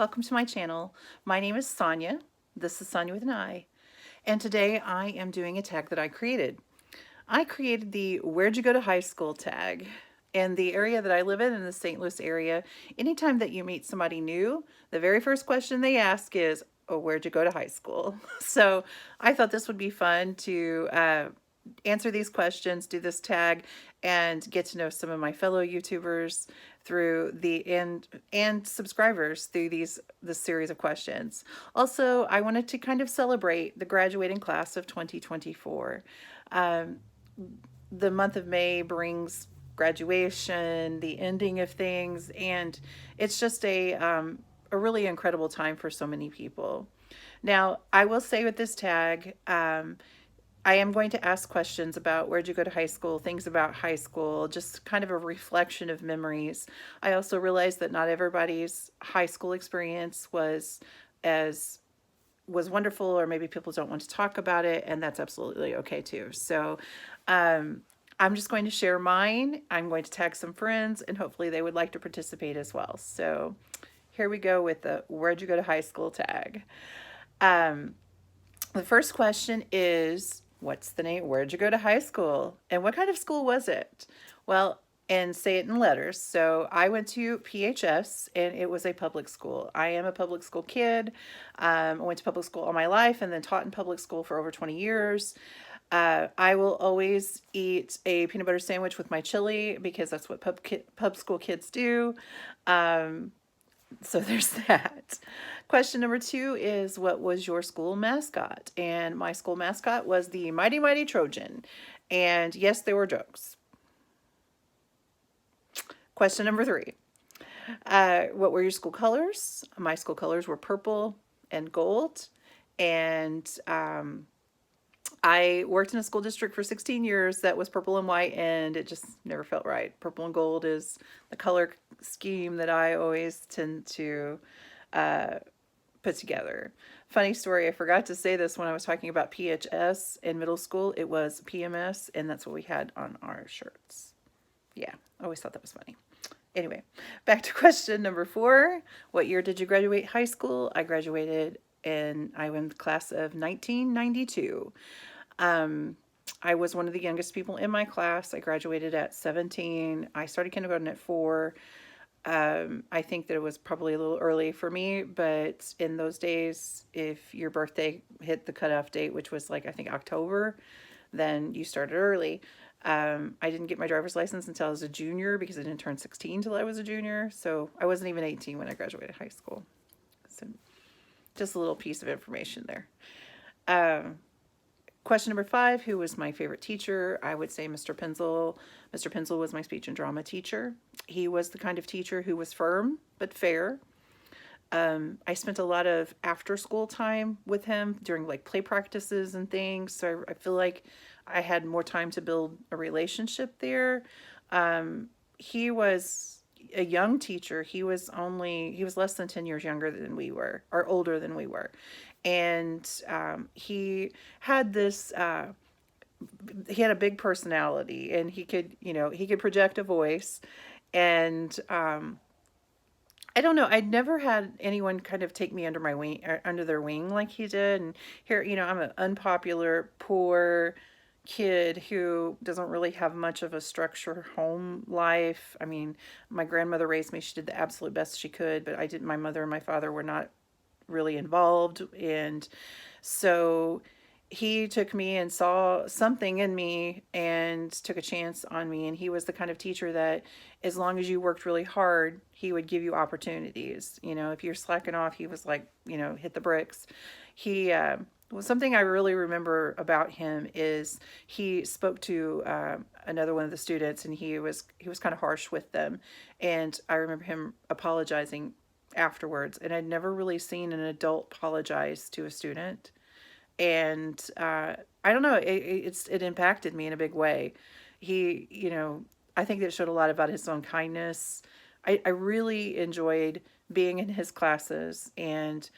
welcome to my channel. My name is Sonia. This is Sonia with an I. And today I am doing a tag that I created. I created the "Where'd you go to high school" tag. In the area that I live in the St. Louis area, anytime that you meet somebody new, the very first question they ask is, "Oh, where'd you go to high school?" So I thought this would be fun to answer these questions, do this tag, and get to know some of my fellow YouTubers through the and subscribers through this series of questions. Also, I wanted to kind of celebrate the graduating class of 2024. Um, the month of May brings graduation, the ending of things, and it's just a really incredible time for so many people. Now, I will say with this tag, I am going to ask questions about where'd you go to high school, things about high school, just kind of a reflection of memories. I also realized that not everybody's high school experience as was wonderful, or maybe people don't want to talk about it, and that's absolutely okay too. So I'm just going to share mine. I'm going to tag some friends, and hopefully they would like to participate as well. So here we go with the "Where'd you go to high school" tag. Um, the first question is, what's the name? Where'd you go to high school? And what kind of school was it? Well, and say it in letters. So I went to PHS, and it was a public school. I am a public school kid. I went to public school all my life and then taught in public school for over 20 years. I will always eat a peanut butter sandwich with my chili because that's what pub school kids do. So there's that. Question number 2 is, what was your school mascot? And my school mascot was the Mighty Mighty Trojan. And yes, there were jokes. Question number 3. What were your school colors? My school colors were purple and gold. And I worked in a school district for 16 years that was purple and white, and it just never felt right. Purple and gold is the color scheme that I always tend to put together. Funny story, I forgot to say this when I was talking about PHS in middle school. It was PMS, and that's what we had on our shirts. Yeah, I always thought that was funny. Anyway, back to question number 4. What year did you graduate high school? I graduated I went in the class of 1992. I was one of the youngest people in my class. I graduated at 17. I started kindergarten at 4. I think that it was probably a little early for me, but in those days, if your birthday hit the cutoff date, which was like, I think October, then you started early. I didn't get my driver's license until I was a junior because I didn't turn 16 until I was a junior. So I wasn't even 18 when I graduated high school. So just a little piece of information there. Question number 5, who was my favorite teacher? I would say Mr. Penzel. Mr. Penzel was my speech and drama teacher. He was the kind of teacher who was firm but fair. I spent a lot of after school time with him during like play practices and things. So I feel like I had more time to build a relationship there. He was a young teacher. He was less than 10 years younger than we were, or older than we were. And he had he had a big personality, and he could project a voice. And I don't know, I'd never had anyone kind of take me under my wing, or under their wing like he did. And here, I'm an unpopular, poor kid who doesn't really have much of a structured home life. I mean, my grandmother raised me. She did the absolute best she could, but my mother and my father were not really involved. And so he took me and saw something in me and took a chance on me. And he was the kind of teacher that, as long as you worked really hard, he would give you opportunities. If you're slacking off, he was like, hit the bricks. He well, something I really remember about him is he spoke to another one of the students, and he was kind of harsh with them. And I remember him apologizing afterwards, and I'd never really seen an adult apologize to a student. And I don't know, it impacted me in a big way. He, I think that it showed a lot about his own kindness. I really enjoyed being in his classes and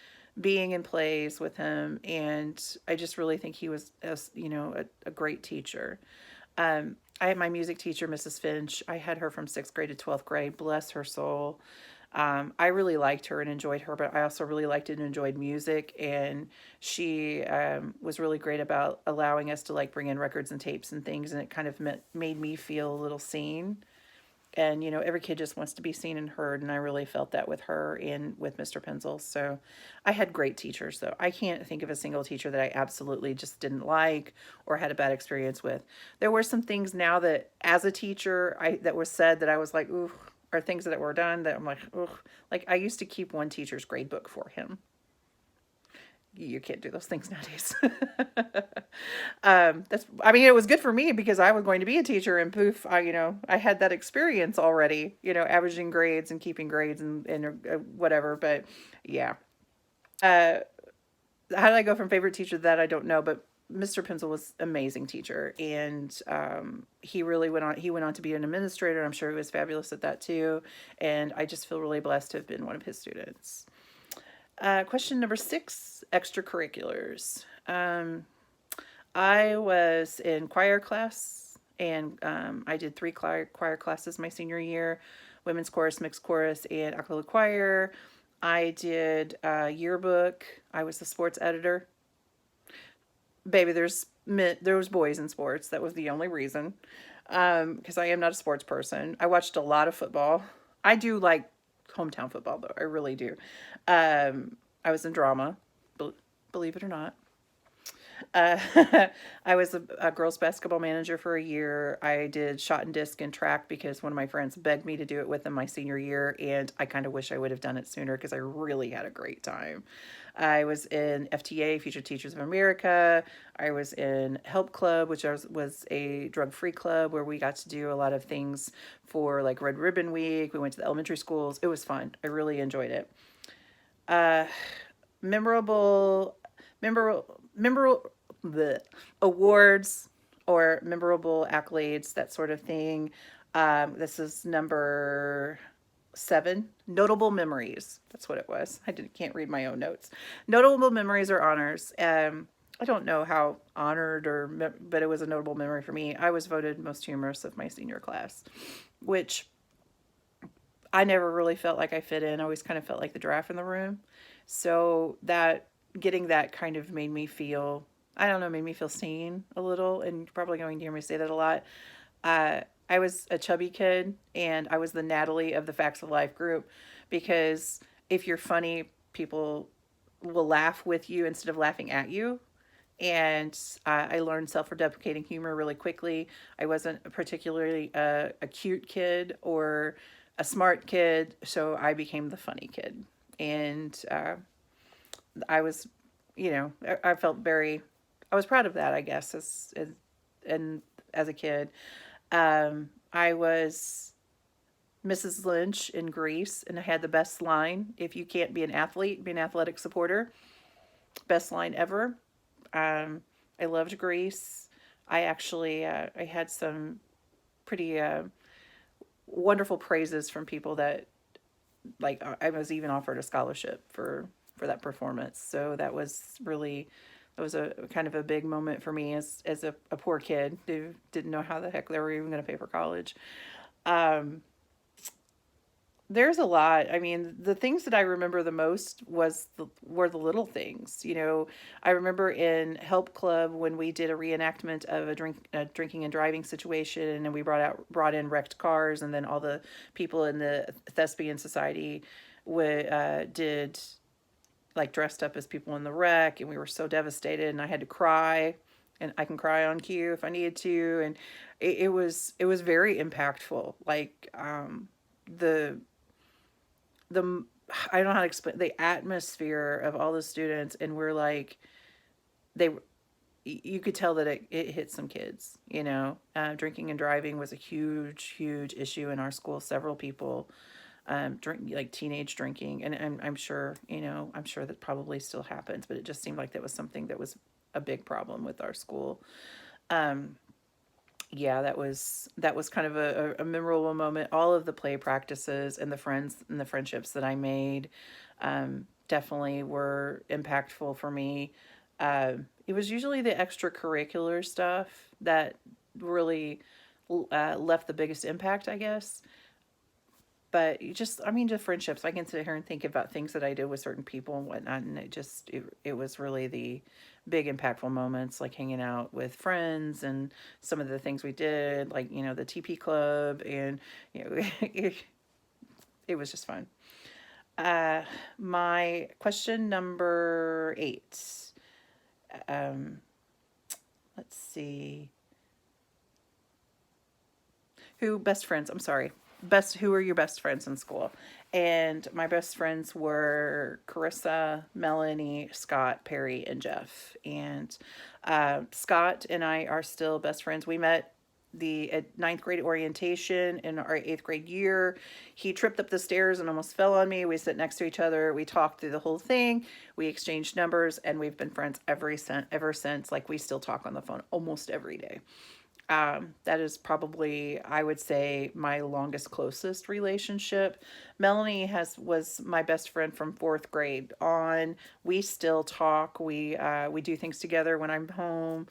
being in plays with him, and I just really think he was a great teacher. I had my music teacher, Mrs. Finch. I had her from 6th grade to 12th grade. Bless her soul. I really liked her and enjoyed her, but I also really liked and enjoyed music. And she was really great about allowing us to like bring in records and tapes and things. And it kind of made me feel a little seen. And, every kid just wants to be seen and heard. And I really felt that with her and with Mr. Penzel. So I had great teachers, though. I can't think of a single teacher that I absolutely just didn't like or had a bad experience with. There were some things now that, as a teacher, that was said that I was like, ooh, or things that were done that I'm like, ooh. Like, I used to keep one teacher's grade book for him. You can't do those things nowadays. I mean, it was good for me because I was going to be a teacher, and poof, I had that experience already, averaging grades and keeping grades and whatever. But yeah. Uh, how did I go from favorite teacher to that? I don't know, but Mr. Pencil was an amazing teacher, and he really went on. He went on to be an administrator. I'm sure he was fabulous at that too, and I just feel really blessed to have been one of his students. Question number 6, extracurriculars. I was in choir class, and I did 3 choir classes my senior year: women's chorus, mixed chorus, and a cappella choir. I did yearbook. I was the sports editor. Baby, there was boys in sports. That was the only reason. Because I am not a sports person. I watched a lot of football. I do like hometown football, though. I really do. I was in drama, believe it or not. Uh, I was a girls basketball manager for a year. I did shot and disc and track because one of my friends begged me to do it with them my senior year, and I kind of wish I would have done it sooner because I really had a great time. I was in FTA, Future Teachers of America. I was in Help Club, which was a drug-free club where we got to do a lot of things for like Red Ribbon Week. We went to the elementary schools. It was fun. I really enjoyed it. Uh, memorable, memorable, the awards or memorable accolades, that sort of thing. This is number 7. Notable memories. That's what it was. Can't read my own notes. Notable memories or honors. I don't know how honored but it was a notable memory for me. I was voted most humorous of my senior class, which I never really felt like I fit in. I always kind of felt like the giraffe in the room. So that getting that kind of made me feel, I don't know, made me feel seen a little. And you're probably going to hear me say that a lot. I was a chubby kid, and I was the Natalie of the Facts of Life group because if you're funny, people will laugh with you instead of laughing at you. And I learned self-deprecating humor really quickly. I wasn't particularly a cute kid or a smart kid, so I became the funny kid. And I was, I felt I was proud of that, I guess, and as a kid. I was Mrs. Lynch in Greece, and I had the best line: "If you can't be an athlete, be an athletic supporter." Best line ever. I loved Greece. I had some pretty wonderful praises from people that, like, I was even offered a scholarship for that performance. So that was a kind of a big moment for me as a poor kid who didn't know how the heck they were even going to pay for college. Um, there's a lot. I mean, the things that I remember the most were the little things. I remember in Help Club when we did a reenactment of a drinking and driving situation, and we brought in wrecked cars, and then all the people in the thespian society did like dressed up as people in the wreck, and we were so devastated, and I had to cry. And I can cry on cue if I needed to, and it was very impactful. Like the the I don't know how to explain the atmosphere of all the students, and we're like they you could tell that it hit some kids. Drinking and driving was a huge issue in our school. Several people drink, like teenage drinking, and I'm sure I'm sure that probably still happens, but it just seemed like that was something that was a big problem with our school. um, yeah, that was kind of a memorable moment. All of the play practices and the friends and the friendships that I made definitely were impactful for me. It was usually the extracurricular stuff that really left the biggest impact, I guess. But you just, I mean, just friendships. I can sit here and think about things that I did with certain people and whatnot, and it was really the big impactful moments, like hanging out with friends and some of the things we did, like, the TP club, and, it was just fun. Uh, my question number 8. Um, let's see. Who best friends? I'm sorry. Who are your best friends in school? And my best friends were Carissa, Melanie, Scott, Perry, and Jeff. And Scott and I are still best friends. We met the at ninth grade orientation in our eighth grade year. He tripped up the stairs and almost fell on me. We sit next to each other. We talked through the whole thing. We exchanged numbers, and we've been friends ever since. Like, we still talk on the phone almost every day. That is probably, I would say, my longest, closest relationship. Melanie was my best friend from fourth grade on. We still talk. We do things together when I'm home.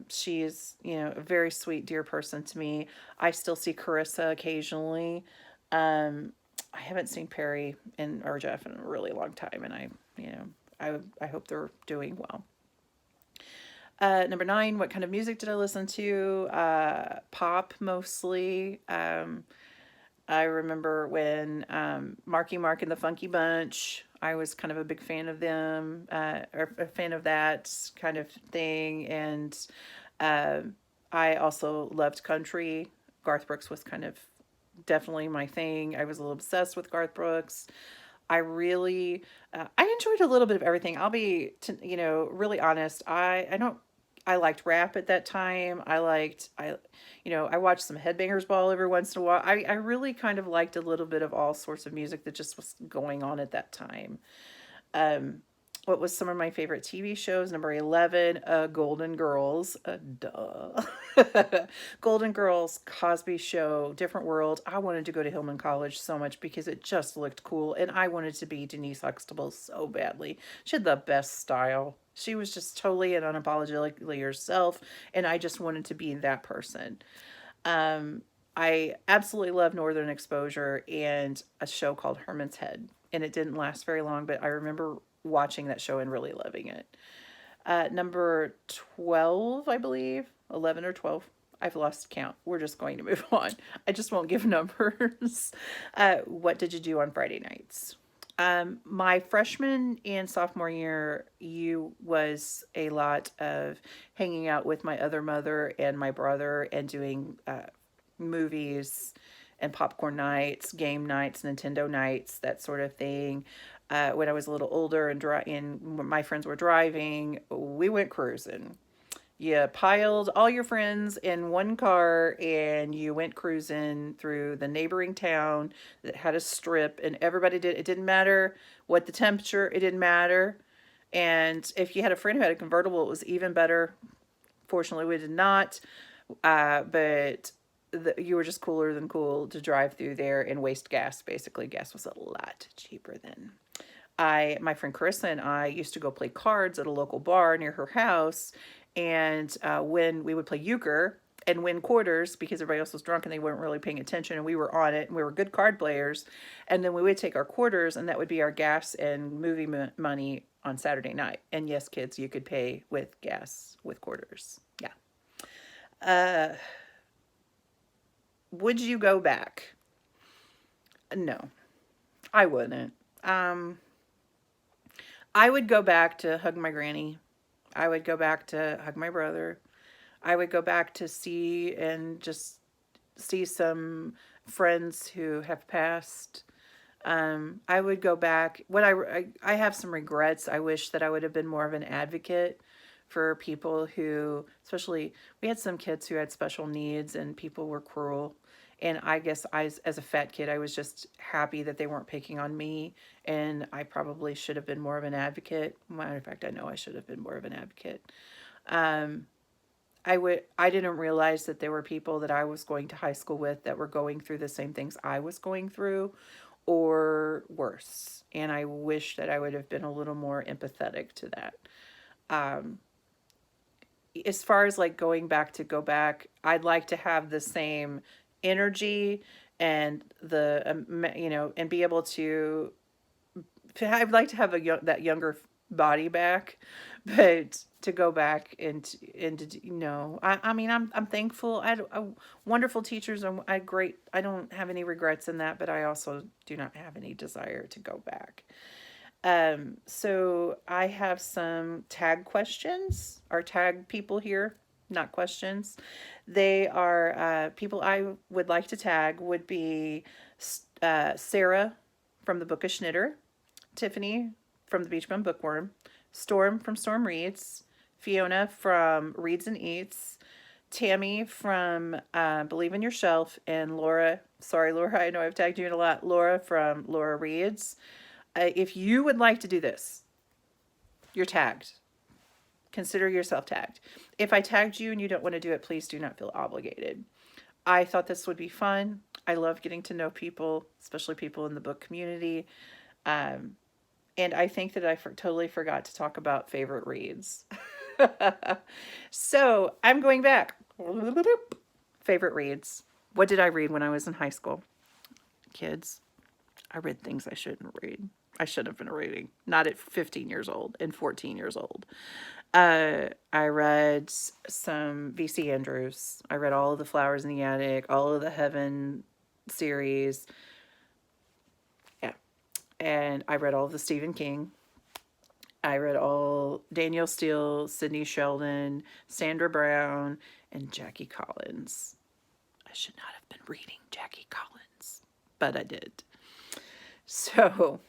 She's, a very sweet, dear person to me. I still see Carissa occasionally. I haven't seen Perry or Jeff in a really long time, and you know, I hope they're doing well. Number 9, what kind of music did I listen to? Pop mostly. I remember when Marky Mark and the Funky Bunch, I was kind of a big fan of them, or a fan of that kind of thing. And uh, I also loved country. Garth Brooks was kind of definitely my thing. I was a little obsessed with Garth Brooks. I really, I enjoyed a little bit of everything. I'll be, really honest. I don't, I liked rap at that time. I watched some Headbangers Ball every once in a while. I really kind of liked a little bit of all sorts of music that just was going on at that time. Um, what was some of my favorite TV shows? Number 11, Golden Girls. Duh. Golden Girls, Cosby Show, Different World. I wanted to go to Hillman College so much because it just looked cool. And I wanted to be Denise Huxtable so badly. She had the best style. She was just totally and unapologetically herself. And I just wanted to be that person. Um, I absolutely love Northern Exposure and a show called Herman's Head. And it didn't last very long, but I remember watching that show and really loving it. Number 12, I believe, 11 or 12. I've lost count. We're just going to move on. I just won't give numbers. What did you do on Friday nights? My freshman and sophomore year, you was a lot of hanging out with my other mother and my brother and doing movies and popcorn nights, game nights, Nintendo nights, that sort of thing. When I was a little older and my friends were driving, we went cruising. You piled all your friends in one car and you went cruising through the neighboring town that had a strip, and everybody did. It didn't matter what the temperature, it didn't matter. And if you had a friend who had a convertible, it was even better. Fortunately, we did not. But you were just cooler than cool to drive through there and waste gas. Basically, gas was a lot cheaper then. My friend Carissa and I used to go play cards at a local bar near her house, and when we would play euchre and win quarters because everybody else was drunk and they weren't really paying attention, and we were on it and we were good card players, and then we would take our quarters and that would be our gas and movie money on Saturday night. And yes, kids, you could pay with gas with quarters. Yeah. Uh, would you go back? No, I wouldn't. Um, I would go back to hug my granny. I would go back to hug my brother. I would go back to see and just see some friends who have passed. I would go back. I have some regrets. I wish that I would have been more of an advocate for people who, especially, we had some kids who had special needs and people were cruel. And I guess as a fat kid, I was just happy that they weren't picking on me. And I probably should have been more of an advocate. Matter of fact, I know I should have been more of an advocate. Um, I didn't realize that there were people that I was going to high school with that were going through the same things I was going through or worse. And I wish that I would have been a little more empathetic to that. Um, as far as like go back, I'd like to have the same energy and and be able to, I'd like to have that younger body back, but to go back and I mean, I'm thankful. I had wonderful teachers. I great. I don't have any regrets in that, but I also do not have any desire to go back. So I have some tag questions, or tag people here, not questions. They are people I would like to tag would be Sarah from the Book of Schnitter, Tiffany from the Beach Bum Bookworm, Storm from Storm Reads, Fiona from Reads and Eats, Tammy from Believe in Your Shelf, and Laura. Sorry, Laura, I know I've tagged you in a lot. Laura from Laura Reads. If you would like to do this, you're tagged. Consider yourself tagged. If I tagged you and you don't want to do it, please do not feel obligated. I thought this would be fun. I love getting to know people, especially people in the book community. Um, and I think that I totally forgot to talk about favorite reads. So I'm going back. Favorite reads. What did I read when I was in high school? Kids, I read things I shouldn't read. I shouldn't have been reading. Not at 15 years old and 14 years old. I read some V.C. Andrews. I read all of the Flowers in the Attic, all of the Heaven series. Yeah. And I read all of the Stephen King. I read all Danielle Steele, Sidney Sheldon, Sandra Brown, and Jackie Collins. I should not have been reading Jackie Collins, but I did. So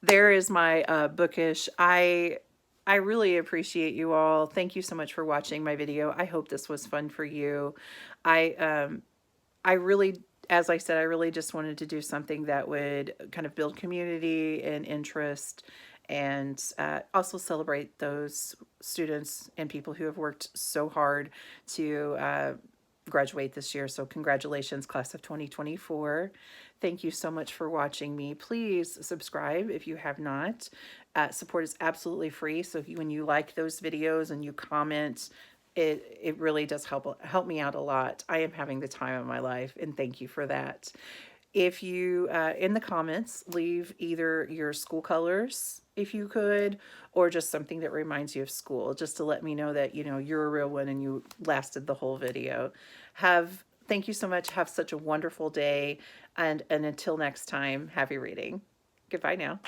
there is my bookish. I really appreciate you all. Thank you so much for watching my video. I hope this was fun for you. I really, as I said, I really just wanted to do something that would kind of build community and interest, and also celebrate those students and people who have worked so hard to graduate this year. So congratulations, class of 2024. Thank you so much for watching me. Please subscribe if you have not. Support is absolutely free. So when you like those videos and you comment, it really does help me out a lot. I am having the time of my life, and thank you for that. If you, in the comments, leave either your school colors, if you could, or just something that reminds you of school, just to let me know that, you're a real one and you lasted the whole video. Thank you so much. Have such a wonderful day. And until next time, happy reading. Goodbye now.